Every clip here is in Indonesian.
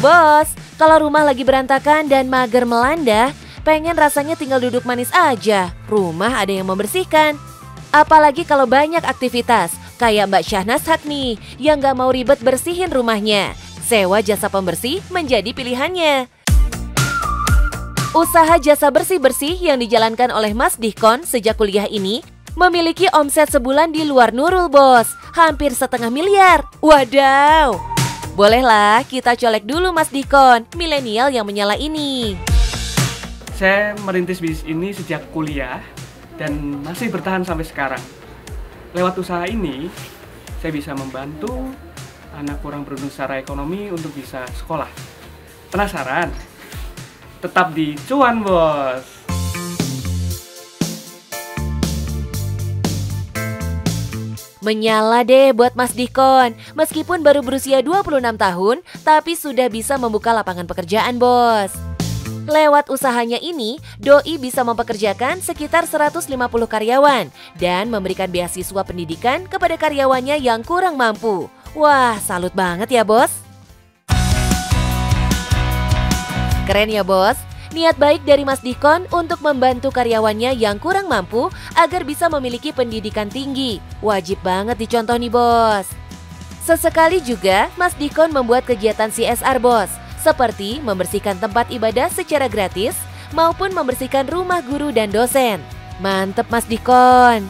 Bos, kalau rumah lagi berantakan dan mager melanda, pengen rasanya tinggal duduk manis aja. Rumah ada yang membersihkan. Apalagi kalau banyak aktivitas, kayak Mbak Syahnas Haq nih, yang gak mau ribet bersihin rumahnya. Sewa jasa pembersih menjadi pilihannya. Usaha jasa bersih-bersih yang dijalankan oleh Mas Dihkon sejak kuliah ini memiliki omset sebulan di luar Nurul, Bos. Hampir 1,5 miliar. Wadaw! Bolehlah kita colek dulu Mas Dihkon, milenial yang menyala ini. Saya merintis bisnis ini sejak kuliah dan masih bertahan sampai sekarang. Lewat usaha ini, saya bisa membantu anak kurang beruntung secara ekonomi untuk bisa sekolah. Penasaran? Tetap di Cuan, Bos! Menyala deh buat Mas Dihkon. Meskipun baru berusia 26 tahun, tapi sudah bisa membuka lapangan pekerjaan, Bos. Lewat usahanya ini, Doi bisa mempekerjakan sekitar 150 karyawan dan memberikan beasiswa pendidikan kepada karyawannya yang kurang mampu. Wah, salut banget ya, Bos. Keren ya, Bos. Niat baik dari Mas Dihkon untuk membantu karyawannya yang kurang mampu agar bisa memiliki pendidikan tinggi. Wajib banget dicontoh nih, Bos. Sesekali juga Mas Dihkon membuat kegiatan CSR, Bos, seperti membersihkan tempat ibadah secara gratis maupun membersihkan rumah guru dan dosen. Mantep Mas Dihkon.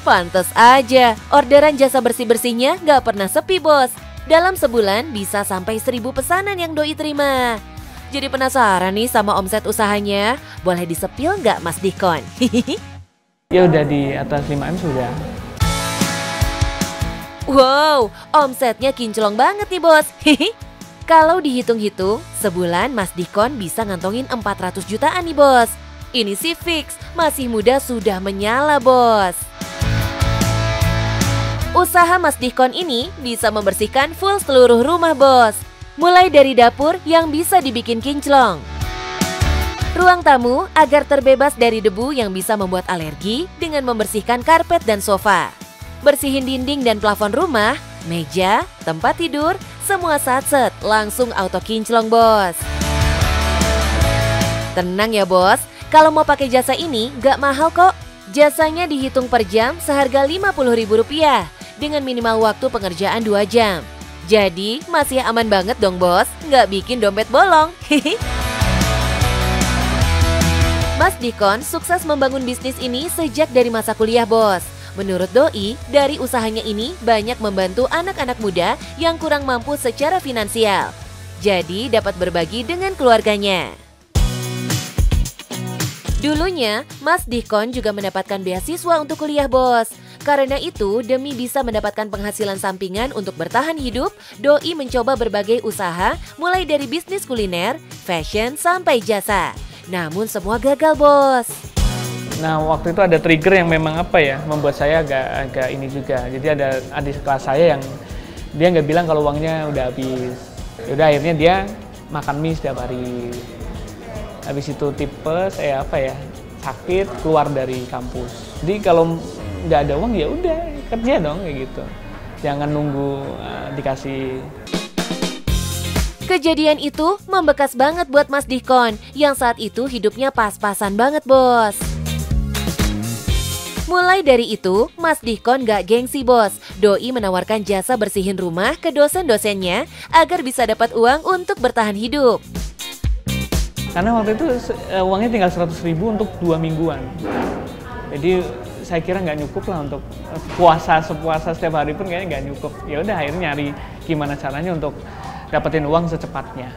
Pantes aja orderan jasa bersih-bersihnya gak pernah sepi, Bos. Dalam sebulan bisa sampai 1.000 pesanan yang Doi terima. Jadi penasaran nih sama omset usahanya. Boleh disepil nggak Mas Dihkon? Ya udah di atas 5M sudah. Wow, omsetnya kinclong banget nih, Bos. Kalau dihitung-hitung, sebulan Mas Dihkon bisa ngantongin 400 jutaan nih, Bos. Ini sih fix, masih muda sudah menyala, Bos. Usaha Mas Dihkon ini bisa membersihkan full seluruh rumah, Bos. Mulai dari dapur yang bisa dibikin kinclong, ruang tamu agar terbebas dari debu yang bisa membuat alergi dengan membersihkan karpet dan sofa, bersihin dinding dan plafon rumah, meja, tempat tidur, semua satset langsung auto kinclong, Bos. Tenang ya, Bos, kalau mau pakai jasa ini gak mahal kok. Jasanya dihitung per jam seharga Rp50.000 dengan minimal waktu pengerjaan 2 jam. Jadi masih aman banget dong, Bos, nggak bikin dompet bolong. Mas Dihkon sukses membangun bisnis ini sejak dari masa kuliah, Bos. Menurut Doi, dari usahanya ini banyak membantu anak-anak muda yang kurang mampu secara finansial. Jadi dapat berbagi dengan keluarganya. Dulunya, Mas Dihkon juga mendapatkan beasiswa untuk kuliah, Bos. Karena itu, demi bisa mendapatkan penghasilan sampingan untuk bertahan hidup, Doi mencoba berbagai usaha, mulai dari bisnis kuliner, fashion, sampai jasa. Namun semua gagal, Bos. Nah, waktu itu ada trigger yang memang membuat saya agak ini juga. Jadi ada adik kelas saya yang dia nggak bilang kalau uangnya udah habis. Yaudah akhirnya dia makan mie setiap hari. Habis itu tipes, sakit, keluar dari kampus. Jadi kalau nggak ada uang ya udah kerja dong kayak gitu. Jangan nunggu dikasih. Kejadian itu membekas banget buat Mas Dihkon yang saat itu hidupnya pas-pasan banget, Bos. Mulai dari itu, Mas Dihkon gak gengsi, Bos. Doi menawarkan jasa bersihin rumah ke dosen-dosennya agar bisa dapat uang untuk bertahan hidup. Karena waktu itu uangnya tinggal 100.000 untuk 2 mingguan. Jadi saya kira nggak nyukup lah untuk sepuasa setiap hari pun kayaknya nggak nyukup. Ya udah akhirnya nyari gimana caranya untuk dapetin uang secepatnya.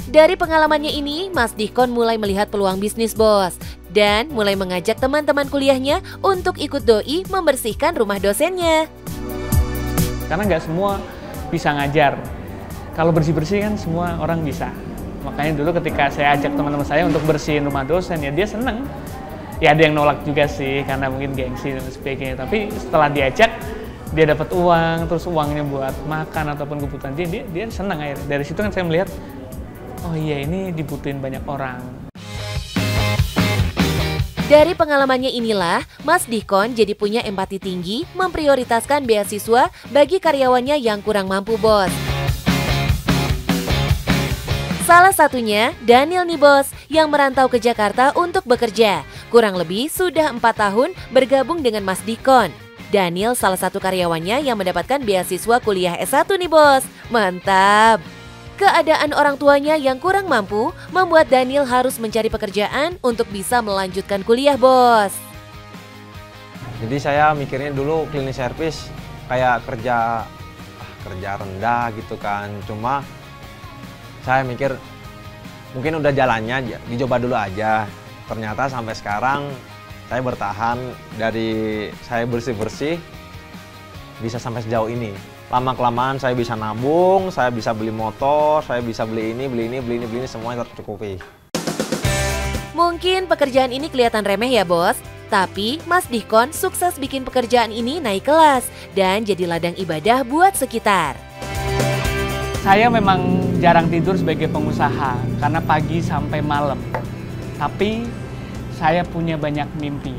Dari pengalamannya ini, Mas Dihkon mulai melihat peluang bisnis, Bos. Dan mulai mengajak teman-teman kuliahnya untuk ikut Doi membersihkan rumah dosennya. Karena nggak semua bisa ngajar. Kalau bersih-bersih kan semua orang bisa. Makanya dulu ketika saya ajak teman-teman saya untuk bersihin rumah dosen, ya dia seneng. Ya ada yang nolak juga sih, karena mungkin gengsi dan sebagainya. Tapi setelah diajak, dia dapat uang, terus uangnya buat makan ataupun kebutuhan dia senang akhirnya. Dari situ kan saya melihat, oh iya ini dibutuhin banyak orang. Dari pengalamannya inilah, Mas Dihkon jadi punya empati tinggi memprioritaskan beasiswa bagi karyawannya yang kurang mampu, Bos. Salah satunya Daniel nih bos, yang merantau ke Jakarta untuk bekerja. Kurang lebih sudah 4 tahun bergabung dengan Mas Dikon. Daniel salah satu karyawannya yang mendapatkan beasiswa kuliah S1 nih bos. Mantap! Keadaan orang tuanya yang kurang mampu membuat Daniel harus mencari pekerjaan untuk bisa melanjutkan kuliah bos. Jadi saya mikirnya dulu cleaning service kayak kerja rendah gitu kan. Cuma saya mikir mungkin udah jalannya, dicoba dulu aja. Ternyata sampai sekarang saya bertahan, dari saya bersih-bersih bisa sampai sejauh ini. Lama-kelamaan saya bisa nabung, saya bisa beli motor, saya bisa beli ini, semuanya tercukupi. Mungkin pekerjaan ini kelihatan remeh ya bos, tapi Mas Dikon sukses bikin pekerjaan ini naik kelas dan jadi ladang ibadah buat sekitar. Saya memang jarang tidur sebagai pengusaha karena pagi sampai malam. Tapi saya punya banyak mimpi.